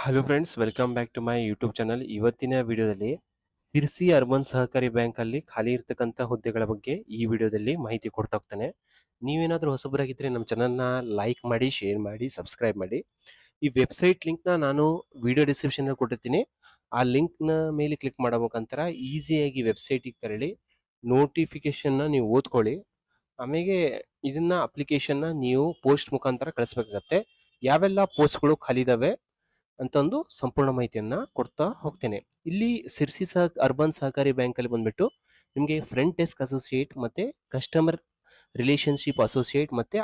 Hello friends, welcome back to my YouTube channel. ಇವತ್ತಿನ ವಿಡಿಯೋದಲ್ಲಿ Sirsi urban ಸಹಕಾರಿ ಬ್ಯಾಂಕ್ ಅಲ್ಲಿ ಖಾಲಿ ಇರ್ತಕ್ಕಂಥ ಹುದ್ದೆಗಳ ಬಗ್ಗೆ ಈ ವಿಡಿಯೋದಲ್ಲಿ ಮಾಹಿತಿ ಕೊಡ್ತಾ ಹೋಗ್ತಾನೆ. ನೀವೇನಾದ್ರೂ ಹೊಸಬರಾಗಿದ್ರೆ ನಮ್ಮ ಚಾನಲ್ನ ಲೈಕ್ ಮಾಡಿ, ಶೇರ್ ಮಾಡಿ, ಸಬ್ಸ್ಕ್ರೈಬ್ ಮಾಡಿ. ಈ ವೆಬ್ಸೈಟ್ ಲಿಂಕ್ನ ನಾನು ವಿಡಿಯೋ ಡಿಸ್ಕ್ರಿಪ್ಷನ್ ಕೊಟ್ಟಿರ್ತೀನಿ. ಆ ಲಿಂಕ್ನ ಮೇಲೆ ಕ್ಲಿಕ್ ಮಾಡೋ ಮುಖಾಂತರ ಈಸಿಯಾಗಿ ವೆಬ್ಸೈಟಿಗೆ ತೆರಳಿ ನೋಟಿಫಿಕೇಶನ್ನ ನೀವು ಓದ್ಕೊಳ್ಳಿ. ಆಮೇಲೆ ಇದನ್ನ ಅಪ್ಲಿಕೇಶನ್ನ ನೀವು ಪೋಸ್ಟ್ ಮುಖಾಂತರ ಕಳಿಸ್ಬೇಕಾಗತ್ತೆ. ಯಾವೆಲ್ಲ ಪೋಸ್ಟ್ಗಳು ಖಾಲಿ ಇದಾವೆ ಅಂತ ಒಂದು ಸಂಪೂರ್ಣ ಮಾಹಿತಿಯನ್ನ ಕೊಡ್ತಾ ಹೋಗ್ತೇನೆ. ಇಲ್ಲಿ ಸಿರ್ಸಿ ಅರ್ಬನ್ ಸಹಕಾರಿ ಬ್ಯಾಂಕ್ ಅಲ್ಲಿ ಬಂದ್ಬಿಟ್ಟು ನಿಮಗೆ ಫ್ರಂಟ್ ಡೆಸ್ಕ್ ಅಸೋಸಿಯೇಟ್ ಮತ್ತೆ ಕಸ್ಟಮರ್ ರಿಲೇಶನ್ಶಿಪ್ ಅಸೋಸಿಯೇಟ್ ಮತ್ತೆ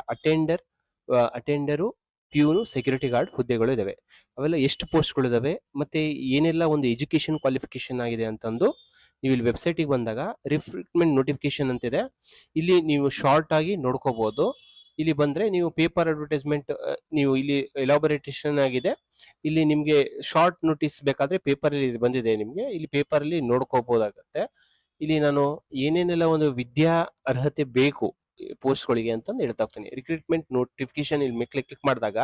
ಅಟೆಂಡರು, ಪ್ಯೂನು, ಸೆಕ್ಯೂರಿಟಿ ಗಾರ್ಡ್ ಹುದ್ದೆಗಳು ಇದಾವೆ. ಅವೆಲ್ಲ ಎಷ್ಟು ಪೋಸ್ಟ್ಗಳು ಇದಾವೆ ಮತ್ತೆ ಏನೆಲ್ಲ ಒಂದು ಎಜುಕೇಶನ್ ಕ್ವಾಲಿಫಿಕೇಶನ್ ಆಗಿದೆ ಅಂತಂದು ನೀವು ಇಲ್ಲಿ ವೆಬ್ಸೈಟಿಗೆ ಬಂದಾಗ ರಿಕ್ರೂಟ್ಮೆಂಟ್ ನೋಟಿಫಿಕೇಶನ್ ಅಂತಿದೆ. ಇಲ್ಲಿ ನೀವು ಶಾರ್ಟ್ ಆಗಿ ನೋಡ್ಕೋಬಹುದು. ಇಲ್ಲಿ ಬಂದ್ರೆ ನೀವು ಪೇಪರ್ ಅಡ್ವರ್ಟೈಸ್ಮೆಂಟ್, ನೀವು ಇಲ್ಲಿ ಎಲಾಬೊರೇಟೇಷನ್ ಆಗಿದೆ. ಇಲ್ಲಿ ನಿಮ್ಗೆ ಶಾರ್ಟ್ ನೋಟಿಸ್ ಬೇಕಾದ್ರೆ ಪೇಪರ್ ಅಲ್ಲಿ ಬಂದಿದೆ, ನಿಮ್ಗೆ ಇಲ್ಲಿ ಪೇಪರ್ ಅಲ್ಲಿ ನೋಡ್ಕೋಬಹುದಾಗತ್ತೆ. ಇಲ್ಲಿ ನಾನು ಏನೇನೆಲ್ಲ ಒಂದು ವಿದ್ಯಾ ಅರ್ಹತೆ ಬೇಕು ಪೋಸ್ಟ್ಗಳಿಗೆ ಅಂತಂದು ಹೇಳ್ತಾ ಹೋಗ್ತೀನಿ. ರಿಕ್ರೂಟ್ಮೆಂಟ್ ನೋಟಿಫಿಕೇಶನ್ ಇಲ್ಲಿ ಕ್ಲಿಕ್ ಮಾಡಿದಾಗ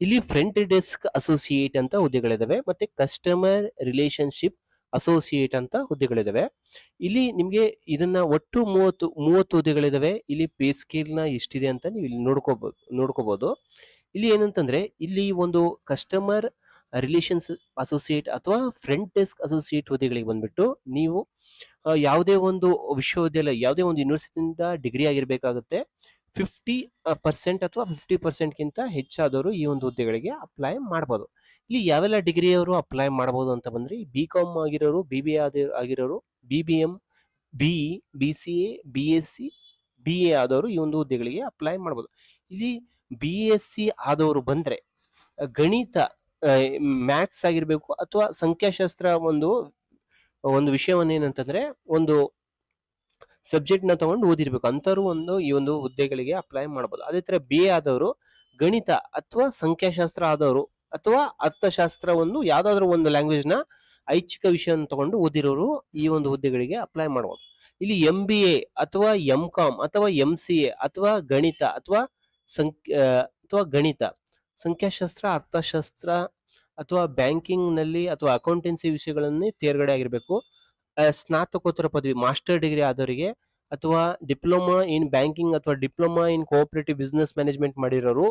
ಇಲ್ಲಿ ಫ್ರಂಟ್ ಡೆಸ್ಕ್ ಅಸೋಸಿಯೇಟ್ ಅಂತ ಹುದ್ದೆಗಳಿದಾವೆ ಮತ್ತೆ ಕಸ್ಟಮರ್ ರಿಲೇಶನ್ಶಿಪ್ ಅಸೋಸಿಯೇಟ್ ಅಂತ ಹುದ್ದೆಗಳಿದಾವೆ. ಇಲ್ಲಿ ನಿಮ್ಗೆ ಇದನ್ನ ಒಟ್ಟು 30 ಹುದ್ದೆಗಳಿದಾವೆ. ಇಲ್ಲಿ ಪೇ ಸ್ಕೇಲ್ ನ ಎಷ್ಟಿದೆ ಅಂತ ನೀವು ಇಲ್ಲಿ ನೋಡ್ಕೋಬಹುದು. ಇಲ್ಲಿ ಏನಂತಂದ್ರೆ ಇಲ್ಲಿ ಒಂದು ಕಸ್ಟಮರ್ ರಿಲೇಷನ್ಸ್ ಅಸೋಸಿಯೇಟ್ ಅಥವಾ ಫ್ರಂಟ್ ಡೆಸ್ಕ್ ಅಸೋಸಿಯೇಟ್ ಹುದ್ದೆಗಳಿಗೆ ಬಂದ್ಬಿಟ್ಟು ನೀವು ಯಾವುದೇ ಒಂದು ವಿಶ್ವವಿದ್ಯಾಲಯ, ಯಾವುದೇ ಒಂದು ಯೂನಿವರ್ಸಿಟಿಯಿಂದ ಡಿಗ್ರಿ ಆಗಿರ್ಬೇಕಾಗುತ್ತೆ. 50% ಅಥವಾ 50% ಗಿಂತ ಹೆಚ್ಚಾದವರು ಈ ಒಂದು ಹುದ್ದೆಗಳಿಗೆ ಅಪ್ಲೈ ಮಾಡಬಹುದು. ಇಲ್ಲಿ ಯಾವೆಲ್ಲ ಡಿಗ್ರಿಯವರು ಅಪ್ಲೈ ಮಾಡಬಹುದು ಅಂತ ಬಂದ್ರೆ BCom ಆಗಿರೋರು, BBA ಆಗಿರೋರು, BBM, BE, BCA, BSc, BA ಆದವರು ಈ ಒಂದು ಹುದ್ದೆಗಳಿಗೆ ಅಪ್ಲೈ ಮಾಡಬಹುದು. ಇಲ್ಲಿ BSc ಆದವರು ಬಂದ್ರೆ ಗಣಿತ, ಮ್ಯಾಥ್ಸ್ ಆಗಿರ್ಬೇಕು ಅಥವಾ ಸಂಖ್ಯಾಶಾಸ್ತ್ರ ಒಂದು ವಿಷಯವನ್ನ ಏನಂತಂದ್ರೆ ಒಂದು ಸಬ್ಜೆಕ್ಟ್ ನ ತಗೊಂಡು ಓದಿರ್ಬೇಕು ಅಂತವ್ರು ಈ ಒಂದು ಹುದ್ದೆಗಳಿಗೆ ಅಪ್ಲೈ ಮಾಡಬಹುದು. ಅದೇ ತರ BA ಆದವರು ಗಣಿತ ಅಥವಾ ಸಂಖ್ಯಾಶಾಸ್ತ್ರ ಆದವರು ಅಥವಾ ಅರ್ಥಶಾಸ್ತ್ರವನ್ನು ಯಾವ್ದಾದ್ರು ಒಂದು ಲ್ಯಾಂಗ್ವೇಜ್ ನ ಐಚ್ಛಿಕ ವಿಷಯವನ್ನು ತಗೊಂಡು ಓದಿರೋರು ಈ ಒಂದು ಹುದ್ದೆಗಳಿಗೆ ಅಪ್ಲೈ ಮಾಡಬಹುದು. ಇಲ್ಲಿ MBA ಅಥವಾ MCom ಅಥವಾ MCA ಅಥವಾ ಗಣಿತ ಅಥವಾ ಸಂಖ್ಯಾಶಾಸ್ತ್ರ, ಅರ್ಥಶಾಸ್ತ್ರ ಅಥವಾ ಬ್ಯಾಂಕಿಂಗ್ ನಲ್ಲಿ ಅಥವಾ ಅಕೌಂಟೆನ್ಸಿ ವಿಷಯಗಳನ್ನೇ ತೇರ್ಗಡೆ ಆಗಿರ್ಬೇಕು. ಸ್ನಾತಕೋತ್ತರ ಪದವಿ, ಮಾಸ್ಟರ್ ಡಿಗ್ರಿ ಆದವರಿಗೆ ಅಥವಾ ಡಿಪ್ಲೊಮಾ ಇನ್ ಬ್ಯಾಂಕಿಂಗ್ ಅಥವಾ diploma in cooperative business management ಮಾಡಿರೋರು,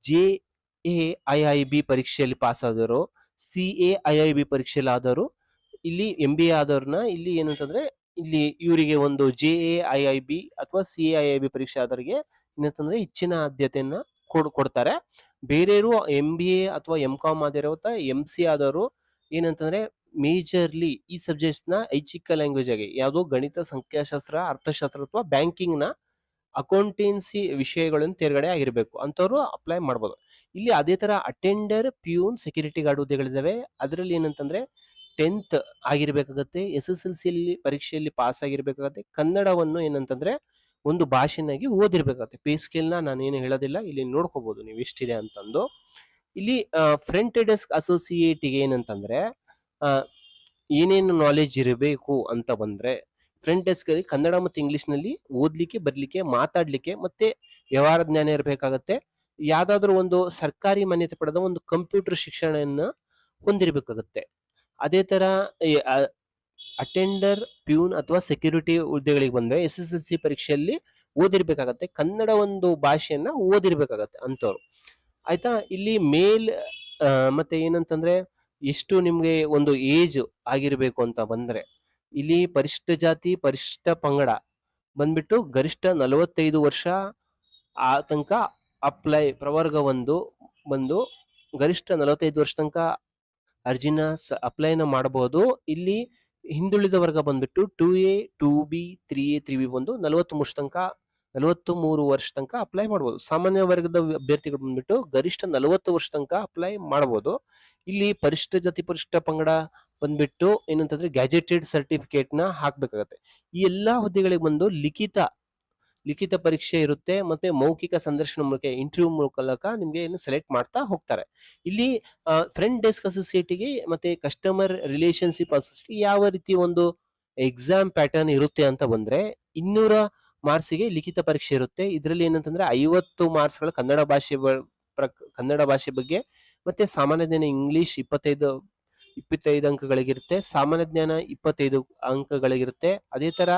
JAIIB ಪರೀಕ್ಷೆಯಲ್ಲಿ ಪಾಸ್ ಆದವರು, CAIIB ಪರೀಕ್ಷೆಯಲ್ಲಿ ಆದವರು, ಇಲ್ಲಿ MBA ಆದವ್ರನ್ನ ಇಲ್ಲಿ ಏನಂತಂದ್ರೆ ಇಲ್ಲಿ ಇವರಿಗೆ ಒಂದು JAIIB ಅಥವಾ CAIIB ಪರೀಕ್ಷೆ ಆದವರಿಗೆ ಏನಂತಂದ್ರೆ ಹೆಚ್ಚಿನ ಆದ್ಯತೆಯನ್ನ ಕೊಡ್ತಾರೆ. ಬೇರೆಯವರು MBA ಅಥವಾ MCom ಆದಿರೋ MC ಆದವರು ಏನಂತಂದ್ರೆ ಮೇಜರ್ಲಿ ಈ ಸಬ್ಜೆಕ್ಟ್ಸ್ ನ ಐಚ್ಛಿಕ ಲ್ಯಾಂಗ್ವೇಜ್ ಆಗಿ ಯಾವುದು ಗಣಿತ, ಸಂಖ್ಯಾಶಾಸ್ತ್ರ, ಅರ್ಥಶಾಸ್ತ್ರ ಅಥವಾ ಬ್ಯಾಂಕಿಂಗ್ ನ ಅಕೌಂಟೆನ್ಸಿ ವಿಷಯಗಳನ್ನು ತೇರ್ಗಡೆ ಆಗಿರ್ಬೇಕು ಅಂತವ್ರು ಅಪ್ಲೈ ಮಾಡಬಹುದು. ಇಲ್ಲಿ ಅದೇ ತರ ಅಟೆಂಡರ್, ಪ್ಯೂನ್, ಸೆಕ್ಯೂರಿಟಿ ಗಾರ್ಡ್ ಹುದ್ದೆಗಳಿದಾವೆ. ಅದರಲ್ಲಿ ಏನಂತಂದ್ರೆ 10th ಆಗಿರ್ಬೇಕಾಗತ್ತೆ, SSLC ಪರೀಕ್ಷೆಯಲ್ಲಿ ಪಾಸ್ ಆಗಿರ್ಬೇಕಾಗತ್ತೆ, ಕನ್ನಡವನ್ನು ಏನಂತಂದ್ರೆ ಒಂದು ಭಾಷೆನಾಗಿ ಓದಿರ್ಬೇಕಾಗತ್ತೆ. ಪೇ ಸ್ಕೇಲ್ ನ ನಾನೇನು ಹೇಳೋದಿಲ್ಲ, ಇಲ್ಲಿ ನೋಡ್ಕೋಬಹುದು ನೀವು ಎಷ್ಟಿದೆ ಅಂತಂದು. ಇಲ್ಲಿ ಫ್ರಂಟ್ ಡೆಸ್ಕ್ ಅಸೋಸಿಯೇಟ್ ಗೆ ಏನಂತಂದ್ರೆ ಏನೇನು ನಾಲೆಜ್ ಇರಬೇಕು ಅಂತ ಬಂದ್ರೆ ಫ್ರಂಟ್ ಡೆಸ್ಕ್ ಅಲ್ಲಿ ಕನ್ನಡ ಮತ್ತು ಇಂಗ್ಲಿಷ್ ನಲ್ಲಿ ಓದ್ಲಿಕ್ಕೆ, ಬರ್ಲಿಕ್ಕೆ, ಮಾತಾಡ್ಲಿಕ್ಕೆ ಮತ್ತೆ ವ್ಯವಹಾರ ಜ್ಞಾನ ಇರಬೇಕಾಗತ್ತೆ. ಯಾವ್ದಾದ್ರು ಒಂದು ಸರ್ಕಾರಿ ಮಾನ್ಯತೆ ಪಡೆದ ಒಂದು ಕಂಪ್ಯೂಟರ್ ಶಿಕ್ಷಣವನ್ನ ಹೊಂದಿರಬೇಕಾಗತ್ತೆ. ಅದೇ ತರ ಅಟೆಂಡರ್, ಪ್ಯೂನ್ ಅಥವಾ ಸೆಕ್ಯೂರಿಟಿ ಹುದ್ದೆಗಳಿಗೆ ಬಂದ್ರೆ SSLC ಪರೀಕ್ಷೆಯಲ್ಲಿ ಓದಿರ್ಬೇಕಾಗತ್ತೆ, ಕನ್ನಡ ಒಂದು ಭಾಷೆಯನ್ನ ಓದಿರ್ಬೇಕಾಗತ್ತೆ ಅಂತವ್ರು. ಆಯ್ತಾ. ಇಲ್ಲಿ ಮೇಲ್ ಮತ್ತೆ ಏನಂತಂದ್ರೆ ಎಷ್ಟು ನಿಮ್ಗೆ ಒಂದು ಏಜ್ ಆಗಿರ್ಬೇಕು ಅಂತ ಬಂದ್ರೆ ಇಲ್ಲಿ ಪರಿಶಿಷ್ಟ ಜಾತಿ, ಪರಿಶಿಷ್ಟ ಪಂಗಡ ಬಂದ್ಬಿಟ್ಟು ಗರಿಷ್ಠ 45 ವರ್ಷ ಆ ತನಕ ಅಪ್ಲೈ, ಪ್ರವರ್ಗ ಬಂದು ಗರಿಷ್ಠ 45 ವರ್ಷ ತನಕ ಅರ್ಜಿನ ಅಪ್ಲೈನ ಮಾಡಬಹುದು. ಇಲ್ಲಿ ಹಿಂದುಳಿದ ವರ್ಗ ಬಂದ್ಬಿಟ್ಟು 2A, 2B, 3A, 3B ಬಂದು 43 ವರ್ಷ ತನಕ ಅಪ್ಲೈ ಮಾಡಬಹುದು. ಸಾಮಾನ್ಯ ವರ್ಗದ ಅಭ್ಯರ್ಥಿಗಳು ಬಂದ್ಬಿಟ್ಟು ಗರಿಷ್ಠ 40 ವರ್ಷ ತನಕ ಅಪ್ಲೈ ಮಾಡಬಹುದು. ಇಲ್ಲಿ ಪರಿಶಿಷ್ಟ ಜಾತಿ, ಪರಿಶಿಷ್ಟ ಪಂಗಡ ಬಂದ್ಬಿಟ್ಟು ಏನಂತಂದ್ರೆ ಗ್ಯಾಜೆಟೆಡ್ ಸರ್ಟಿಫಿಕೇಟ್ ನ ಹಾಕ್ಬೇಕಾಗತ್ತೆ. ಈ ಎಲ್ಲಾ ಹುದ್ದೆಗಳಿಗೆ ಬಂದು ಲಿಖಿತ ಪರೀಕ್ಷೆ ಇರುತ್ತೆ ಮತ್ತೆ ಮೌಖಿಕ ಸಂದರ್ಶನ ಮೂಲಕ, ಇಂಟರ್ವ್ಯೂ ಮೂಲಕ ನಿಮ್ಗೆ ಸೆಲೆಕ್ಟ್ ಮಾಡ್ತಾ ಹೋಗ್ತಾರೆ. ಇಲ್ಲಿ ಫ್ರಂಟ್ ಡೆಸ್ಕ್ ಅಸೋಸಿಯೇಟ್ಗೆ ಮತ್ತೆ ಕಸ್ಟಮರ್ ರಿಲೇಶನ್ಶಿಪ್ ಅಸೋಸಿಯೇಟ್ ಯಾವ ರೀತಿ ಒಂದು ಎಕ್ಸಾಮ್ ಪ್ಯಾಟರ್ನ್ ಇರುತ್ತೆ ಅಂತ ಬಂದ್ರೆ 200 ಮಾರ್ಕ್ಸ್ಗೆ ಲಿಖಿತ ಪರೀಕ್ಷೆ ಇರುತ್ತೆ. ಇದರಲ್ಲಿ ಏನಂತಂದ್ರೆ 50 ಮಾರ್ಕ್ಸ್ಗಳ ಕನ್ನಡ ಭಾಷೆ ಬಗ್ಗೆ ಮತ್ತೆ ಸಾಮಾನ್ಯ ಜ್ಞಾನ ಇಂಗ್ಲಿಷ್ 25 ಅಂಕಗಳಿಗಿರುತ್ತೆ, ಸಾಮಾನ್ಯ ಜ್ಞಾನ 25 ಅಂಕಗಳಿಗಿರುತ್ತೆ. ಅದೇ ತರ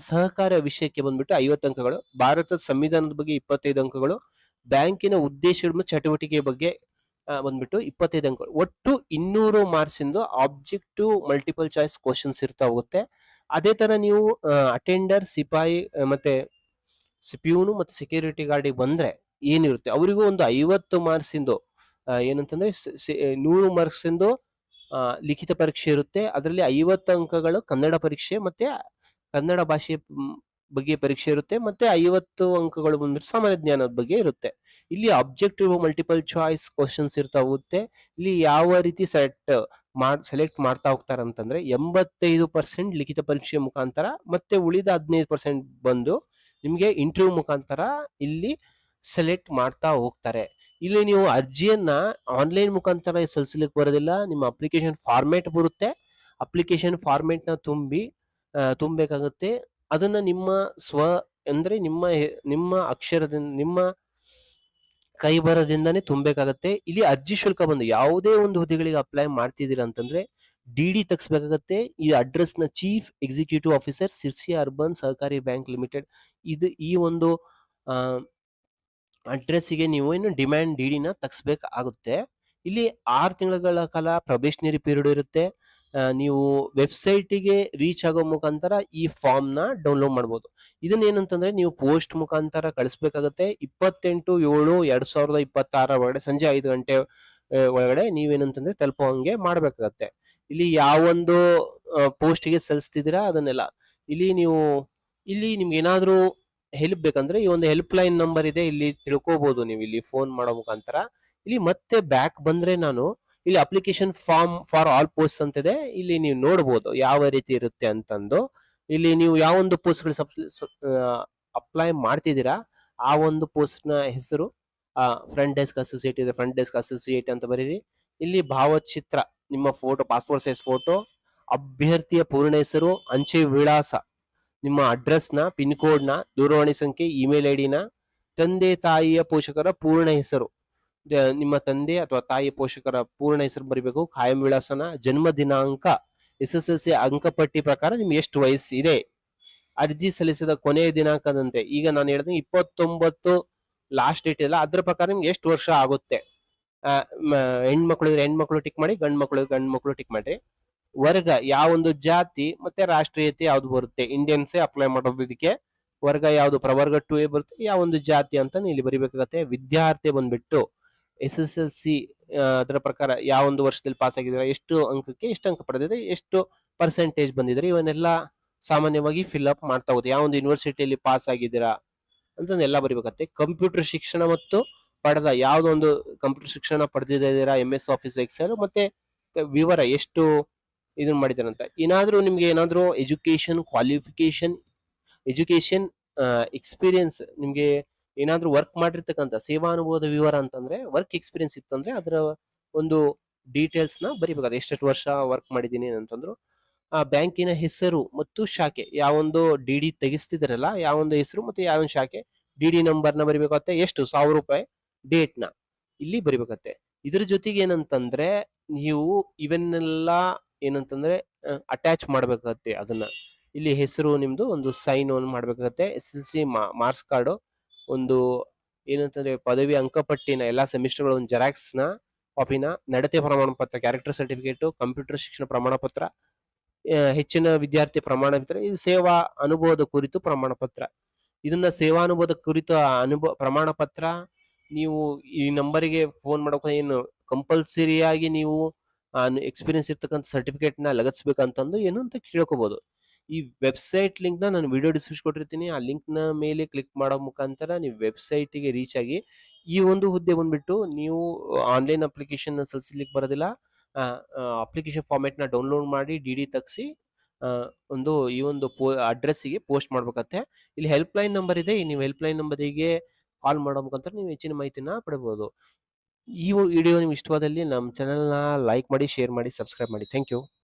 ಸಹಕಾರ ವಿಷಯಕ್ಕೆ ಬಂದ್ಬಿಟ್ಟು 50 ಅಂಕಗಳು, ಭಾರತದ ಸಂವಿಧಾನದ ಬಗ್ಗೆ 25 ಅಂಕಗಳು, ಬ್ಯಾಂಕಿನ ಉದ್ದೇಶಗಳು ಮತ್ತು ಚಟುವಟಿಕೆ ಬಗ್ಗೆ ಬಂದ್ಬಿಟ್ಟು 25 ಅಂಕಗಳು. ಒಟ್ಟು 200 ಮಾರ್ಕ್ಸ್ ಇಂದು ಆಬ್ಜೆಕ್ಟಿವ್ ಮಲ್ಟಿಪಲ್ ಚಾಯ್ಸ್ ಕ್ವಶನ್ಸ್ ಇರ್ತಾ ಹೋಗುತ್ತೆ. ಅದೇ ತರ ನೀವು ಅಟೆಂಡರ್, ಸಿಪಾಯಿ ಮತ್ತೆ ಪ್ಯೂನು ಮತ್ತು ಸೆಕ್ಯೂರಿಟಿ ಗಾರ್ಡಿಗೆ ಬಂದ್ರೆ ಏನಿರುತ್ತೆ, ಅವರಿಗೂ ಒಂದು 50 ಮಾರ್ಕ್ಸ್ ಇಂದು ಏನಂತಂದ್ರೆ 100 ಮಾರ್ಕ್ಸ್ ಇಂದು ಲಿಖಿತ ಪರೀಕ್ಷೆ ಇರುತ್ತೆ. ಅದರಲ್ಲಿ 50 ಅಂಕಗಳು ಕನ್ನಡ ಪರೀಕ್ಷೆ ಮತ್ತೆ ಕನ್ನಡ ಭಾಷೆ ಬಗ್ಗೆ ಪರೀಕ್ಷೆ ಇರುತ್ತೆ, ಮತ್ತೆ 50 ಅಂಕಗಳು ಬಂದ್ಬಿಟ್ಟು ಸಾಮಾನ್ಯ ಜ್ಞಾನದ ಬಗ್ಗೆ ಇರುತ್ತೆ. ಇಲ್ಲಿ ಆಬ್ಜೆಕ್ಟಿವ್ ಮಲ್ಟಿಪಲ್ ಚಾಯ್ಸ್ ಕ್ವಶನ್ಸ್ ಇರ್ತಾ ಹೋಗುತ್ತೆ. ಇಲ್ಲಿ ಯಾವ ರೀತಿ ಸೆಲೆಕ್ಟ್ ಮಾಡ್ತಾ ಹೋಗ್ತಾರೆ ಅಂತಂದ್ರೆ 85% ಲಿಖಿತ ಪರೀಕ್ಷೆ ಮುಖಾಂತರ ಮತ್ತೆ ಉಳಿದ 15% ಬಂದು ನಿಮ್ಗೆ ಇಂಟರ್ವ್ಯೂ ಮುಖಾಂತರ ಇಲ್ಲಿ ಸೆಲೆಕ್ಟ್ ಮಾಡ್ತಾ ಹೋಗ್ತಾರೆ. ಇಲ್ಲಿ ನೀವು ಅರ್ಜಿಯನ್ನ ಆನ್ಲೈನ್ ಮುಖಾಂತರ ಸಲ್ಲಿಸಲಿಕ್ಕೆ ಬರೋದಿಲ್ಲ, ನಿಮ್ಮ ಅಪ್ಲಿಕೇಶನ್ ಫಾರ್ಮೇಟ್ ಬರುತ್ತೆ. ಅಪ್ಲಿಕೇಶನ್ ಫಾರ್ಮೇಟ್ ನ ತುಂಬಬೇಕಾಗುತ್ತೆ. ಅದನ್ನ ಅಂದ್ರೆ ನಿಮ್ಮ ಅಕ್ಷರದಿಂದ, ನಿಮ್ಮ ಕೈ ಬರದಿಂದಾನೇ ತುಂಬಬೇಕಾಗತ್ತೆ. ಇಲ್ಲಿ ಅರ್ಜಿ ಶುಲ್ಕ ಬಂದು ಯಾವುದೇ ಒಂದು ಹುದ್ದೆಗಳಿಗೆ ಅಪ್ಲೈ ಮಾಡ್ತಿದ್ದೀರಾ ಅಂತಂದ್ರೆ ಡಿ ತೆಗಿಸ್ಬೇಕಾಗತ್ತೆ. ಈ ಅಡ್ರೆಸ್ ನ chief executive officer, Sirsi urban ಸಹಕಾರಿ ಬ್ಯಾಂಕ್ ಲಿಮಿಟೆಡ್, ಈ ಒಂದು ಅಡ್ರೆಸ್ಸಿಗೆ ನೀವು ಏನು ಡಿಮ್ಯಾಂಡ್ ಡಿ.ಡಿ ನ ತೆಗಿಸ್ಬೇಕಾಗುತ್ತೆ. ಇಲ್ಲಿ 6 ತಿಂಗಳ ಕಾಲ ಪ್ರೊಬೇಷನರಿ ಪೀರಿಯಡ್ ಇರುತ್ತೆ. ನೀವು ವೆಬ್ಸೈಟಿಗೆ ರೀಚ್ ಆಗೋ ಮುಖಾಂತರ ಈ ಫಾರ್ಮ್ ನ ಡೌನ್ಲೋಡ್ ಮಾಡಬಹುದು. ಇದನ್ನ ಏನಂತಂದ್ರೆ ನೀವು ಪೋಸ್ಟ್ ಮುಖಾಂತರ ಕಳಿಸ್ಬೇಕಾಗತ್ತೆ. 28/7/2026 ಒಳಗಡೆ ಸಂಜೆ 5 ಗಂಟೆ ಒಳಗಡೆ ನೀವೇನಂತಂದ್ರೆ ತಲುಪೋ ಹಂಗೆ ಮಾಡ್ಬೇಕಾಗತ್ತೆ. ಇಲ್ಲಿ ಯಾವೊಂದು ಪೋಸ್ಟ್ಗೆ ಸಲ್ಲಿಸ್ತಿದ್ದೀರಾ ಅದನ್ನೆಲ್ಲ ಇಲ್ಲಿ ನಿಮ್ಗೆ ಏನಾದ್ರೂ ಹೆಲ್ಪ್ ಬೇಕಂದ್ರೆ ಈ ಒಂದು ಹೆಲ್ಪ್ ಲೈನ್ ನಂಬರ್ ಇದೆ, ಇಲ್ಲಿ ತಿಳ್ಕೋಬಹುದು ನೀವು ಇಲ್ಲಿ ಫೋನ್ ಮಾಡೋ ಮುಖಾಂತರ. ಇಲ್ಲಿ ಮತ್ತೆ ಬ್ಯಾಕ್ ಬಂದ್ರೆ ನಾನು ಇಲ್ಲಿ application form for all post ಅಂತಿದೆ, ಇಲ್ಲಿ ನೀವು ನೋಡಬಹುದು ಯಾವ ರೀತಿ ಇರುತ್ತೆ ಅಂತಂದು. ಇಲ್ಲಿ ನೀವು ಯಾವ ಒಂದು ಪೋಸ್ಟ್ ಗಳು ಅಪ್ಲೈ ಮಾಡ್ತಿದ್ದೀರಾ ಆ ಒಂದು ಪೋಸ್ಟ್ ನ ಹೆಸರು ಫ್ರಂಟ್ ಡೆಸ್ಕ್ ಅಸೋಸಿಯೇಟ್ ಇದೆ, ಫ್ರಂಟ್ ಡೆಸ್ಕ್ ಅಸೋಸಿಯೇಟ್ ಅಂತ ಬರೀರಿ. ಇಲ್ಲಿ ಭಾವಚಿತ್ರ, ನಿಮ್ಮ ಫೋಟೋ, ಪಾಸ್ಪೋರ್ಟ್ ಸೈಜ್ ಫೋಟೋ, ಅಭ್ಯರ್ಥಿಯ ಪೂರ್ಣ ಹೆಸರು, ಅಂಚೆ ವಿಳಾಸ, ನಿಮ್ಮ ಅಡ್ರೆಸ್ ನ, ಪಿನ್ ಕೋಡ್ ನ, ದೂರವಾಣಿ ಸಂಖ್ಯೆ, ಇಮೇಲ್ ಐಡಿ ನ, ತಂದೆ ತಾಯಿಯ ಪೋಷಕರ ಪೂರ್ಣ ಹೆಸರು, ನಿಮ್ಮ ತಂದೆ ಅಥವಾ ತಾಯಿ ಪೋಷಕರ ಪೂರ್ಣ ಹೆಸರು ಬರಿಬೇಕು, ಕಾಯಂ ವಿಳಾಸನ, ಜನ್ಮ ದಿನಾಂಕ, SSLC ಅಂಕಪಟ್ಟಿ ಪ್ರಕಾರ ನಿಮ್ಗೆ ಎಷ್ಟು ವಯಸ್ಸು ಇದೆ, ಅರ್ಜಿ ಸಲ್ಲಿಸಿದ ಕೊನೆಯ ದಿನಾಂಕದಂತೆ, ಈಗ ನಾನು ಹೇಳಿದ್ರೆ 29 ಲಾಸ್ಟ್ ಡೇಟ್ ಇಲ್ಲ, ಅದ್ರ ಪ್ರಕಾರ ನಿಮ್ಗೆ ಎಷ್ಟು ವರ್ಷ ಆಗುತ್ತೆ. ಹೆಣ್ಮಕ್ಳು ಇದ್ರೆ ಹೆಣ್ಮಕ್ಳು ಟಿಕ್ ಮಾಡಿ, ಗಂಡ್ಮಕ್ಳು ಟಿಕ್ ಮಾಡಿ. ವರ್ಗ, ಯಾವ ಒಂದು ಜಾತಿ ಮತ್ತೆ ರಾಷ್ಟ್ರೀಯತೆ ಯಾವ್ದು ಬರುತ್ತೆ, ಇಂಡಿಯನ್ಸೇ ಅಪ್ಲೈ ಮಾಡೋದು ಇದಕ್ಕೆ. ವರ್ಗ ಯಾವ್ದು, ಪ್ರವರ್ಗ 2A ಬರುತ್ತೆ, ಯಾವ ಒಂದು ಜಾತಿ ಅಂತ ಇಲ್ಲಿ ಬರಿಬೇಕಾಗತ್ತೆ. ವಿದ್ಯಾರ್ಥಿ ಬಂದ್ಬಿಟ್ಟು SSLC ಅದರ ಪ್ರಕಾರ ಯಾವ ಒಂದು ವರ್ಷದಲ್ಲಿ ಪಾಸ್ ಆಗಿದ್ರೆ, ಎಷ್ಟು ಅಂಕಕ್ಕೆ ಎಷ್ಟು ಅಂಕ ಪಡೆದಿದೆ, ಎಷ್ಟು ಪರ್ಸೆಂಟೇಜ್ ಬಂದಿದ್ರೆ, ಇವನ್ನೆಲ್ಲ ಸಾಮಾನ್ಯವಾಗಿ ಫಿಲ್ ಅಪ್ ಮಾಡ್ತಾ ಹೋಗುತ್ತೆ. ಯಾವ ಒಂದು ಯೂನಿವರ್ಸಿಟಿಯಲ್ಲಿ ಪಾಸ್ ಆಗಿದ್ದೀರಾ ಅಂತಂದೆಲ್ಲ ಬರಿಬೇಕತ್ತೆ. ಕಂಪ್ಯೂಟರ್ ಶಿಕ್ಷಣ ಮತ್ತು ಯಾವ್ದೋ ಒಂದು ಕಂಪ್ಯೂಟರ್ ಶಿಕ್ಷಣ ಪಡೆದಿದ್ದೀರಾ, MS ಆಫೀಸ್ ಎಕ್ಸೆಲ್, ಮತ್ತೆ ವಿವರ ಎಷ್ಟು ಇದನ್ನ ಮಾಡಿದಾರಂತ. ನಿಮ್ಗೆ ಏನಾದ್ರೂ ಎಜುಕೇಶನ್ ಕ್ವಾಲಿಫಿಕೇಶನ್, ಎಜುಕೇಶನ್ ಎಕ್ಸ್ಪೀರಿಯನ್ಸ್, ನಿಮ್ಗೆ ಏನಾದ್ರೂ ವರ್ಕ್ ಮಾಡಿರ್ತಕ್ಕಂಥ ಸೇವಾನುಭವದ ವಿವರ ಅಂತಂದ್ರೆ, ವರ್ಕ್ ಎಕ್ಸ್ಪೀರಿಯನ್ಸ್ ಇತ್ತಂದ್ರೆ ಅದರ ಒಂದು ಡೀಟೇಲ್ಸ್ ನ ಬರಿಬೇಕಾದ್ರೆ, ಎಷ್ಟು ವರ್ಷ ವರ್ಕ್ ಮಾಡಿದೀನಿ ಅಂತಂದ್ರು. ಬ್ಯಾಂಕಿನ ಹೆಸರು ಮತ್ತು ಶಾಖೆ, ಯಾವೊಂದು ಡಿ ತೆಗಿಸ್ತಿದ್ರಲ್ಲ, ಯಾವೊಂದು ಹೆಸರು ಮತ್ತೆ ಯಾವೊಂದು ಶಾಖೆ, ಡಿ ನಂಬರ್ ನ ಬರಿಬೇಕಾಗತ್ತೆ. ಎಷ್ಟು ₹1000 ಡೇಟ್ ನ ಇಲ್ಲಿ ಬರಿಬೇಕಾಗತ್ತೆ. ಇದ್ರ ಜೊತೆಗೆ ಏನಂತಂದ್ರೆ ನೀವು ಇವನ್ನೆಲ್ಲ ಏನಂತಂದ್ರೆ ಅಟ್ಯಾಚ್ ಮಾಡ್ಬೇಕಾಗತ್ತೆ. ಅದನ್ನ ಇಲ್ಲಿ ಹೆಸರು, ನಿಮ್ದು ಒಂದು ಸೈನ್ ಮಾಡ್ಬೇಕಾಗತ್ತೆ. SSLC ಮಾರ್ಕ್ಸ್ ಕಾರ್ಡ್, ಒಂದು ಏನಂತಂದ್ರೆ ಪದವಿ ಅಂಕಪಟ್ಟಿನ ಎಲ್ಲಾ ಸೆಮಿಸ್ಟರ್ಗಳ ಒಂದು ಜೆರಾಕ್ಸ್ ನ ಕಾಪಿನ, ನಡತೆ ಪ್ರಮಾಣ ಪತ್ರ, ಕ್ಯಾರೆಕ್ಟರ್ ಸರ್ಟಿಫಿಕೇಟ್, ಕಂಪ್ಯೂಟರ್ ಶಿಕ್ಷಣ ಪ್ರಮಾಣ ಪತ್ರ, ಹೆಚ್ಚಿನ ವಿದ್ಯಾರ್ಥಿ ಪ್ರಮಾಣ ಪತ್ರ, ಇದು ಸೇವಾ ಅನುಭವದ ಕುರಿತು ಪ್ರಮಾಣ ಪತ್ರ. ಇದನ್ನ ಸೇವಾನುಭವದ ಕುರಿತು ಪ್ರಮಾಣ ಪತ್ರ ನೀವು ಈ ನಂಬರಿಗೆ ಫೋನ್ ಮಾಡೋಕೆ ಏನು ಕಂಪಲ್ಸರಿಯಾಗಿ ನೀವು ಎಕ್ಸ್ಪೀರಿಯನ್ಸ್ ಇರ್ತಕ್ಕಂಥ ಸರ್ಟಿಫಿಕೇಟ್ ನ ಲಗತ್ಸ್ಬೇಕಂತಂದು ಏನು ಅಂತ ಕೇಳ್ಕೋಬಹುದು. ಈ ವೆಬ್ಸೈಟ್ ಲಿಂಕ್ ನ ನಾನು ವಿಡಿಯೋ ಡಿಸ್ಕ್ರಿಪ್ಷನ್ ಕೊಟ್ಟಿರ್ತೀನಿ, ಆ ಲಿಂಕ್ ನ ಮೇಲೆ ಕ್ಲಿಕ್ ಮಾಡೋ ಮುಖಾಂತರ ನೀವು ವೆಬ್ಸೈಟ್ ಗೆ ರೀಚ್ ಆಗಿ ಈ ಒಂದು ಹುದ್ದೆ ಬಂದ್ಬಿಟ್ಟು ನೀವು ಆನ್ಲೈನ್ ಅಪ್ಲಿಕೇಶನ್ ಸಲ್ಲಿಸಲಿಕ್ಕೆ ಬರೋದಿಲ್ಲ. ಅಪ್ಲಿಕೇಶನ್ ಫಾರ್ಮೆಟ್ ನ ಡೌನ್ಲೋಡ್ ಮಾಡಿ ಡಿ ತೆಗ್ಸಿ ಈ ಒಂದು ಅಡ್ರೆಸ್ ಗೆ ಪೋಸ್ಟ್ ಮಾಡ್ಬೇಕತ್ತೆ. ಇಲ್ಲಿ ಹೆಲ್ಪ್ ಲೈನ್ ನಂಬರ್ ಇದೆ, ನೀವು ಹೆಲ್ಪ್ ಲೈನ್ ನಂಬರಿಗೆ ಕಾಲ್ ಮಾಡೋ ಮುಖಾಂತರ ನೀವು ಹೆಚ್ಚಿನ ಮಾಹಿತಿನ ಪಡೆಯಬಹುದು. ಈ ವಿಡಿಯೋ ನಿಮ್ಗೆ ಇಷ್ಟವಾದಲ್ಲಿ ನಮ್ಮ ಚಾನೆಲ್ ನ ಲೈಕ್ ಮಾಡಿ, ಶೇರ್ ಮಾಡಿ, ಸಬ್ಸ್ಕ್ರೈಬ್ ಮಾಡಿ. Thank you.